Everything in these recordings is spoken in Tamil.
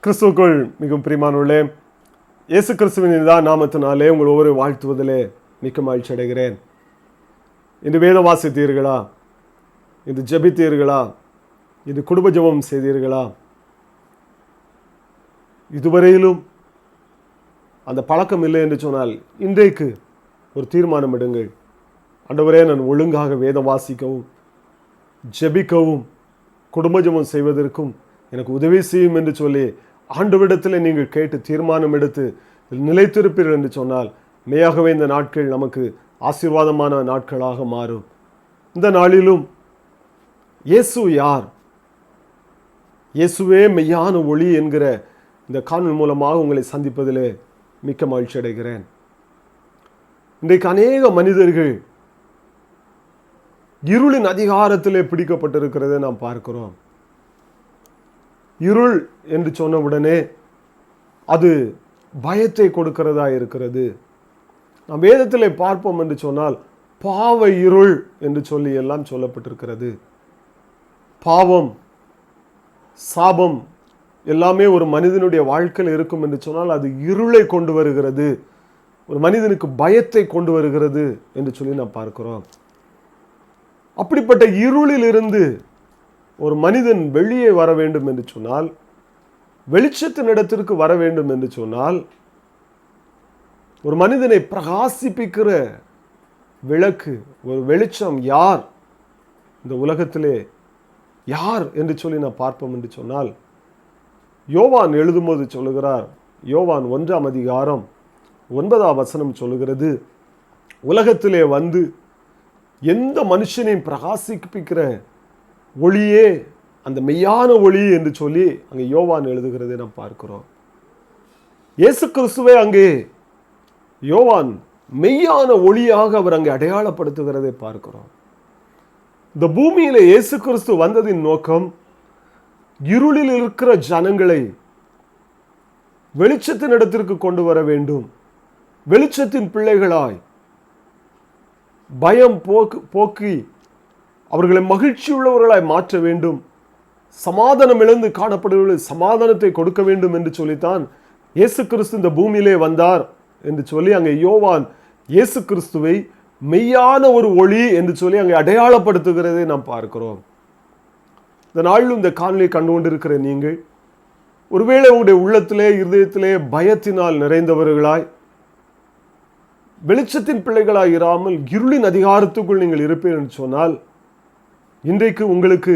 கிறிஸ்துவுக்குள் மிகவும் பிரியமானவர்களே, இயேசு கிறிஸ்துவின் நாமத்தினாலே உங்கள் ஒவ்வொரு வாழ்த்துவதிலே மிக்க மகிழ்ச்சி அடைகிறேன். இன்று வேதம் வாசித்தீர்களா? இன்று ஜெபித்தீர்களா? இன்று குடும்ப ஜெபம் செய்தீர்களா? இதுவரையிலும் அந்த பழக்கம் இல்லை என்று சொன்னால் இன்றைக்கு ஒரு தீர்மானம் எடுங்கள். ஆண்டவரே, நான் ஒழுங்காக வேதம் வாசிக்கவும் ஜெபிக்கவும் குடும்ப ஜெபம் செய்வதற்கும் எனக்கு உதவி செய்யும் என்று சொல்லி ஆண்டவரிடத்தில் நீங்கள் கேட்டு தீர்மானம் எடுத்து நிலைத்திருப்பீர்கள் என்று சொன்னால் மெய்யாகவே இந்த நாட்கள் நமக்கு ஆசீர்வாதமான நாட்களாக மாறும். இந்த நாளிலும் இயேசு யார், இயேசுவே மெய்யான ஒளி என்கிற இந்த காணொளி மூலமாக உங்களை சந்திப்பதிலே மிக்க மகிழ்ச்சி அடைகிறேன். இன்றைக்கு அநேக மனிதர்கள் இருளின் அதிகாரத்திலே பிடிக்கப்பட்டிருக்கிறதை நாம் பார்க்கிறோம். இருள் என்று சொன்ன உடனே அது பயத்தை கொடுக்கிறதா இருக்கிறது. நாம் வேதத்திலே பார்ப்போம் என்று சொன்னால் பாவ இருள் என்று சொல்லி எல்லாம் சொல்லப்பட்டிருக்கிறது. பாவம், சாபம் எல்லாமே ஒரு மனிதனுடைய வாழ்க்கையில் இருக்கும் என்று சொன்னால் அது இருளை கொண்டு வருகிறது, ஒரு மனிதனுக்கு பயத்தை கொண்டு வருகிறது என்று சொல்லி நாம் பார்க்கிறோம். அப்படிப்பட்ட இருளில் இருந்து ஒரு மனிதன் வெளியே வர வேண்டும் என்று சொன்னால், வெளிச்சத்தின் இடத்திற்கு வர வேண்டும் என்று சொன்னால், ஒரு மனிதனை பிரகாசிப்பிக்கிற விளக்கு, ஒரு வெளிச்சம் யார் இந்த உலகத்திலே யார் என்று சொல்லி நான் பார்ப்போம் என்று சொன்னால், யோவான் எழுதும்போது சொல்லுகிறார். யோவான் 1ஆம் அதிகாரம் 9ஆம் வசனம் சொல்லுகிறது, உலகத்திலே வந்து எந்த மனுஷனையும் பிரகாசிப்பிக்கிற ஒளியே அந்த மெய்யான ஒளி என்று சொல்லி அங்கே யோவான் எழுதுகிறதை நாம் பார்க்கிறோம். இயேசு கிறிஸ்துவை அங்கே யோவான் மெய்யான ஒளியாக அவர் அங்கே அடையாளப்படுத்துகிறதை பார்க்கிறோம். இந்த பூமியில இயேசு கிறிஸ்து வந்ததின் நோக்கம் இருளில் இருக்கிற ஜனங்களை வெளிச்சத்தின் இடத்திற்கு கொண்டு வர வேண்டும். வெளிச்சத்தின் பிள்ளைகளாய் பயம் போக்கி அவர்களை மகிழ்ச்சி உள்ளவர்களாய் மாற்ற வேண்டும். சமாதானம் இழந்து காணப்படுவர்கள் சமாதானத்தை கொடுக்க வேண்டும் என்று சொல்லித்தான் இயேசு கிறிஸ்து இந்த பூமியிலே வந்தார் என்று சொல்லி அங்கே யோவான் இயேசு கிறிஸ்துவை மெய்யான ஒரு ஒளி என்று சொல்லி அங்கே அடையாளப்படுத்துகிறதை நாம் பார்க்கிறோம். இந்த நாளில் இந்த காணொலியை கண்டு கொண்டிருக்கிற நீங்கள் ஒருவேளை உங்களுடைய உள்ளத்திலே இருதயத்திலே பயத்தினால் நிறைந்தவர்களாய் வெளிச்சத்தின் பிள்ளைகளாய் இராமல் இருளின் அதிகாரத்துக்குள் நீங்கள் இருப்பீர்கள் என்று சொன்னால், இன்றைக்கு உங்களுக்கு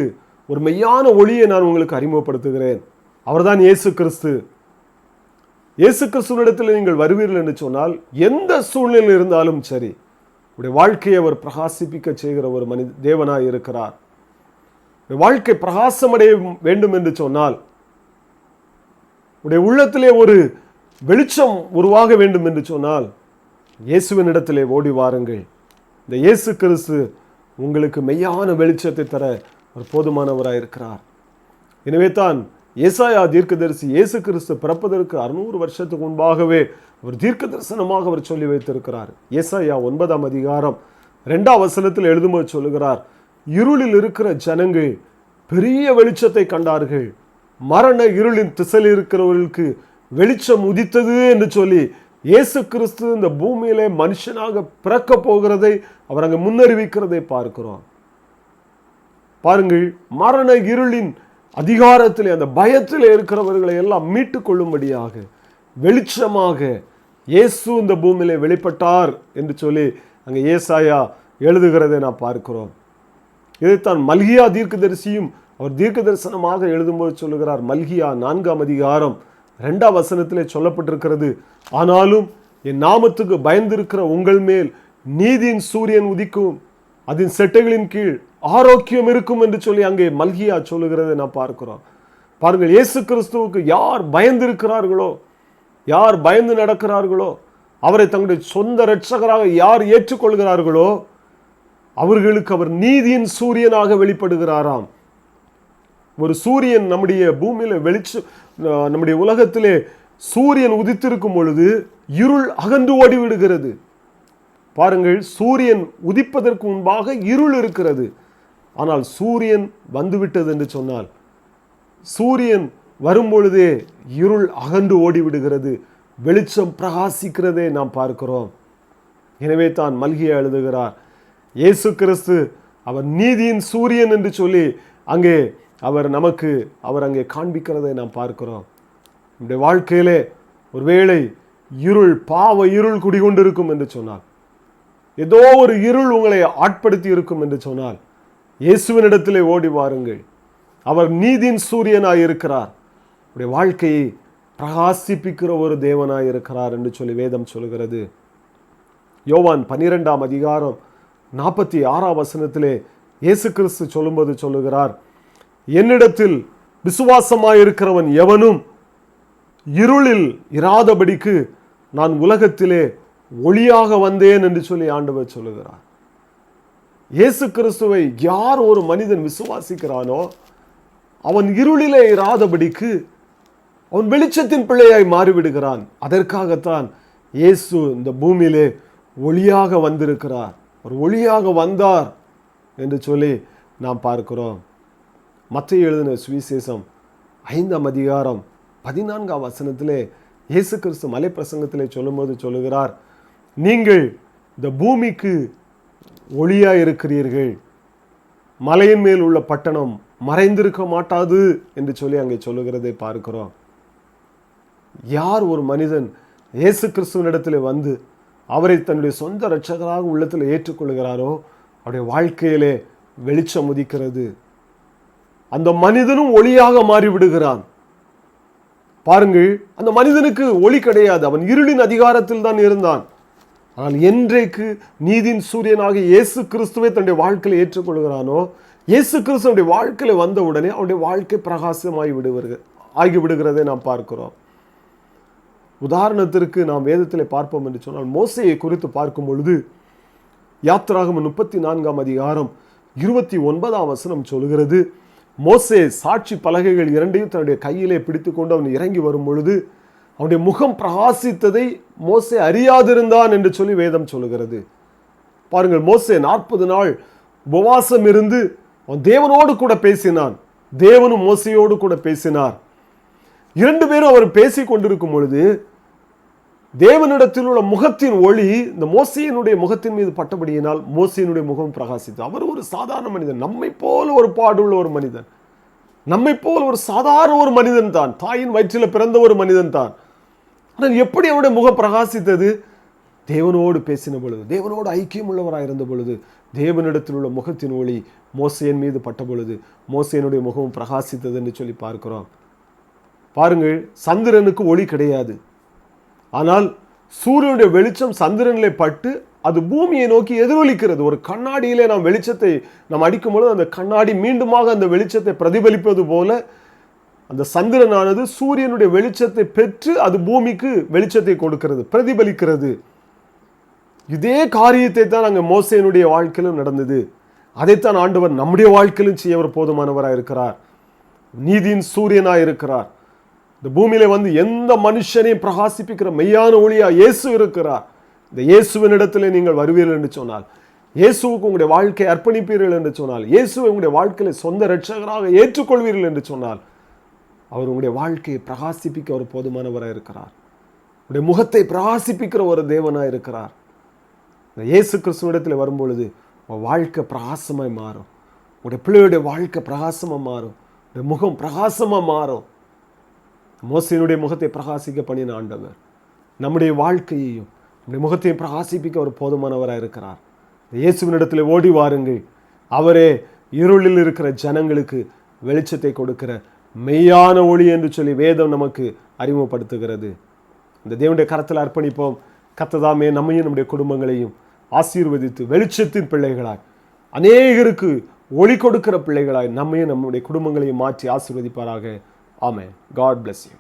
ஒரு மெய்யான ஒளியை நான் உங்களுக்கு அறிமுகப்படுத்துகிறேன். அவர்தான் இயேசு கிறிஸ்து. இயேசு கிறிஸ்துவினிடத்தில் நீங்கள் வருவீர்கள் என்று சொன்னால் எந்த சூழ்நிலையில் இருந்தாலும் சரி உடைய வாழ்க்கையை அவர் பிரகாசிப்பிக்க செய்கிற ஒரு தேவனாய் இருக்கிறார். வாழ்க்கை பிரகாசமடைய வேண்டும் என்று சொன்னால், உடைய உள்ளத்திலே ஒரு வெளிச்சம் உருவாக வேண்டும் என்று சொன்னால் இயேசுவின் இடத்திலே ஓடி வாருங்கள். இந்த இயேசு கிறிஸ்து உங்களுக்கு மெய்யான வெளிச்சத்தை தர ஒரு போதுமானவராக இருக்கிறார். எனவே தான் ஏசாயா தீர்க்கதரிசி இயேசு கிறிஸ்து பிறப்பதற்கு 600 வருஷத்துக்கு முன்பாகவே ஒரு தீர்க்க தரிசனமாக அவர் சொல்லி வைத்திருக்கிறார். ஏசாயா 9ஆம் அதிகாரம் 2ஆம் வசனத்தில் எழுதும்போது சொல்லுகிறார், இருளில் இருக்கிற ஜனங்கள் பெரிய வெளிச்சத்தை கண்டார்கள், மரண இருளின் திசையில் இருக்கிறவர்களுக்கு வெளிச்சம் உதித்தது என்று சொல்லி இயேசு கிறிஸ்து இந்த பூமியிலே மனுஷனாக பிறக்க போகிறதை அவர் அங்கே முன்னறிவிக்கிறதை பார்க்கிறோம். பாருங்கள், மரண இருளின் அதிகாரத்திலே அந்த பயத்திலே இருக்கிறவர்களை எல்லாம் மீட்டு கொள்ளும்படியாக வெளிச்சமாக இயேசு இந்த பூமியிலே வெளிப்பட்டார் என்று சொல்லி அங்கே ஏசாயா எழுதுகிறதை நான் பார்க்கிறோம். இதைத்தான் மல்கியா தீர்க்கதரிசியும் அவர் தீர்க்க தரிசனமாக எழுதும்போது சொல்லுகிறார். மல்கியா 4ஆம் அதிகாரம் 2ஆம் வசனத்திலே சொல்லப்பட்டிருக்கிறது, ஆனாலும் என் நாமத்துக்கு பயந்திருக்கிற உங்கள் மேல் நீதியின் சூரியன் உதிக்கும், அதன் செட்டைகளின் கீழ் ஆரோக்கியம் இருக்கும் என்று சொல்லி அங்கே மல்கியா சொல்லுகிறதை நான் பார்க்கிறோம். பாருங்கள், இயேசு கிறிஸ்துவுக்கு யார் பயந்திருக்கிறார்களோ, யார் பயந்து நடக்கிறார்களோ, அவரை தங்களுடைய சொந்த இரட்சகராக யார் ஏற்றுக்கொள்கிறார்களோ அவர்களுக்கு அவர் நீதியின் சூரியனாக வெளிப்படுகிறாராம். ஒரு சூரியன் நம்முடைய பூமியில நம்முடைய உலகத்திலே சூரியன் உதித்திருக்கும் பொழுது இருள் அகன்று ஓடி விடுகிறது. பாருங்கள், சூரியன் உதிப்பதற்கு முன்பாக இருள் இருக்கிறது. ஆனால் சூரியன் வந்துவிட்டது என்று சொன்னால், சூரியன் வரும்பொழுதே இருள் அகன்று ஓடிவிடுகிறது, வெளிச்சம் பிரகாசிக்கிறதே நாம் பார்க்கிறோம். எனவே தான் மல்கியா எழுதுகிறார், இயேசு கிறிஸ்து அவர் நீதியின் சூரியன் என்று சொல்லி அங்கே அவர் அங்கே காண்பிக்கிறதை நாம் பார்க்கிறோம். நம்முடைய வாழ்க்கையிலே ஒருவேளை இருள், பாவ இருள் குடிகொண்டிருக்கும் என்று சொன்னால், ஏதோ ஒரு இருள் உங்களை ஆட்படுத்தி இருக்கும் என்று சொன்னால், இயேசுவினிடத்திலே ஓடி வாருங்கள். அவர் நீதியின் சூரியனாய் இருக்கிறார், உடைய வாழ்க்கையை பிரகாசிப்பிக்கிற ஒரு தேவனாய் இருக்கிறார் என்று சொல்லி வேதம் சொல்கிறது. யோவான் 12ஆம் அதிகாரம் 46ஆம் வசனத்திலே இயேசு கிறிஸ்து சொல்லும்போது சொல்லுகிறார், என்னிடத்தில் விசுவாசமாயிருக்கிறவன் எவனும் இருளில் இராதபடிக்கு நான் உலகத்திலே ஒளியாக வந்தேன் என்று சொல்லி ஆண்டவர் சொல்லுகிறார். இயேசு கிறிஸ்துவை யார் ஒரு மனிதன் விசுவாசிக்கிறானோ அவன் இருளிலே இராதபடிக்கு அவன் வெளிச்சத்தின் பிள்ளையாய் மாறிவிடுகிறான். அதற்காகத்தான் இயேசு இந்த பூமியிலே ஒளியாக வந்திருக்கிறார், ஒரு ஒளியாக வந்தார் என்று சொல்லி நாம் பார்க்கிறோம். மத்தேயு எழுதின சுவிசேஷம் 5ஆம் அதிகாரம் 14ஆம் வசனத்திலே இயேசு கிறிஸ்து மலை பிரசங்கத்திலே சொல்லும்போது சொல்லுகிறார், நீங்கள் இந்த பூமிக்கு ஒளியாய் இருக்கிறீர்கள், மலையின் மேல் உள்ள பட்டணம் மறைந்திருக்க மாட்டாது என்று சொல்லி அங்கே சொல்லுகிறதை பார்க்கிறோம். யார் ஒரு மனிதன் இயேசு கிறிஸ்துவனிடத்தில் வந்து அவரை தன்னுடைய சொந்த இரட்சகராக உள்ளத்தில் ஏற்றுக்கொள்கிறாரோ அவருடைய வாழ்க்கையிலே வெளிச்சம் உதிக்கிறது. அந்த மனிதனும் ஒளியாக மாறிவிடுகிறான். பாருங்கள், அந்த மனிதனுக்கு ஒளி கிடையாது, அவன் இருளின் அதிகாரத்தில் தான் இருந்தான். ஆனால் என்றைக்கு நீதியின் சூரியனாக இயேசு கிறிஸ்துவை தன்னுடைய வாழ்க்கையில் ஏற்றுக்கொள்கிறானோ, இயேசு கிறிஸ்துவனுடைய வாழ்க்கையில் வந்த உடனே அவனுடைய வாழ்க்கை ஆகிவிடுகிறதை நாம் பார்க்கிறோம். உதாரணத்திற்கு நாம் வேதத்தில் பார்ப்போம் என்று சொன்னால், மோசேயை குறித்து பார்க்கும் பொழுது யாத்திராகமம் 34ஆம் அதிகாரம் 29ஆம் வசனம் சொல்கிறது, மோசே சாட்சி பலகைகள் இரண்டையும் தன்னுடைய கையிலே பிடித்துக்கொண்டு அவன் இறங்கி வரும் பொழுது அவனுடைய முகம் பிரகாசித்ததை மோசே அறியாதிருந்தான் என்று சொல்லி வேதம் சொல்லுகிறது. பாருங்கள், மோசே 40 நாள் உபவாசம் இருந்து அவன் தேவனோடு கூட பேசினான், தேவனும் மோசையோடு கூட பேசினார். 2 பேரும் அவர் பேசிக் கொண்டிருக்கும் பொழுது தேவனிடத்தில் உள்ள முகத்தின் ஒளி இந்த மோசையினுடைய முகத்தின் மீது பட்டபடியினால் மோசையினுடைய முகம் பிரகாசித்தது. அவர் ஒரு சாதாரண மனிதன், நம்மை போல ஒரு பாடுள்ள ஒரு மனிதன், நம்மை போல ஒரு சாதாரண ஒரு மனிதன் தான், தாயின் வயிற்றில் பிறந்த ஒரு மனிதன் தான். ஆனால் எப்படி அவருடைய முகம் பிரகாசித்தது? தேவனோடு பேசின பொழுது, தேவனோடு ஐக்கியம் உள்ளவராக இருந்த பொழுது, தேவனிடத்தில் உள்ள முகத்தின் ஒளி மோசையின் மீது பட்ட பொழுது மோசையினுடைய முகம் பிரகாசித்தது என்று சொல்லி பார்க்கிறோம். பாருங்கள், சந்திரனுக்கு ஒளி கிடையாது, ஆனால் சூரியனுடைய வெளிச்சம் சந்திரனிலே பட்டு அது பூமியை நோக்கி எதிரொலிக்கிறது. ஒரு கண்ணாடியிலே நாம் வெளிச்சத்தை நாம் அடிக்கும் பொழுது அந்த கண்ணாடி மீண்டுமாக அந்த வெளிச்சத்தை பிரதிபலிப்பது போல அந்த சந்திரனானது சூரியனுடைய வெளிச்சத்தை பெற்று அது பூமிக்கு வெளிச்சத்தை கொடுக்கிறது, பிரதிபலிக்கிறது. இதே காரியத்தை தான் அங்கே மோசேயினுடைய வாழ்க்கையிலும் நடந்தது. அதைத்தான் ஆண்டவர் நம்முடைய வாழ்க்கையிலும் செய்யவர் போதுமானவராக இருக்கிறார், நீதியின் சூரியனாக இருக்கிறார். இந்த பூமியில வந்து எந்த மனுஷனையும் பிரகாசிப்பிக்கிற மெய்யான ஒளியா இயேசு இருக்கிறார். இந்த இயேசுவின் இடத்துல நீங்கள் வருவீர்கள் என்று சொன்னால், இயேசுவுக்கு உங்களுடைய வாழ்க்கையை அர்ப்பணிப்பீர்கள் என்று சொன்னால், இயேசுவை உங்களுடைய வாழ்க்கையில சொந்த இரட்சகராக ஏற்றுக்கொள்வீர்கள் என்று சொன்னால், அவர் உங்களுடைய வாழ்க்கையை பிரகாசிப்பிக்க ஒரு போதுமானவராக இருக்கிறார், உங்களுடைய முகத்தை பிரகாசிப்பிக்கிற ஒரு தேவனாக இருக்கிறார். இந்த இயேசு கிறிஸ்துவிடத்தில் வரும்பொழுது உங்கள் வாழ்க்கை பிரகாசமாய் மாறும், உங்களுடைய பிள்ளையுடைய வாழ்க்கை பிரகாசமாக மாறும், உங்களுடைய முகம் பிரகாசமாக மாறும். மோசையினுடைய முகத்தை பிரகாசிக்க பண்ணின ஆண்டவர் நம்முடைய வாழ்க்கையையும் நம்முடைய முகத்தையும் பிரகாசிப்பிக்க ஒரு போதுமானவராக இருக்கிறார். இயேசுவினிடத்தில் ஓடி வாருங்கள், அவரே இருளில் இருக்கிற ஜனங்களுக்கு வெளிச்சத்தை கொடுக்கிற மெய்யான ஒளி என்று சொல்லி வேதம் நமக்கு அறிமுகப்படுத்துகிறது. இந்த தேவனுடைய கரத்தில் அர்ப்பணிப்போம். கர்த்ததாமே நம்மையும் நம்முடைய குடும்பங்களையும் ஆசீர்வதித்து வெளிச்சத்தின் பிள்ளைகளாய், அநேகருக்கு ஒளி கொடுக்கிற பிள்ளைகளாய் நம்மையும் நம்முடைய குடும்பங்களையும் மாற்றி ஆசீர்வதிப்பாராக. ஆமென். God bless you.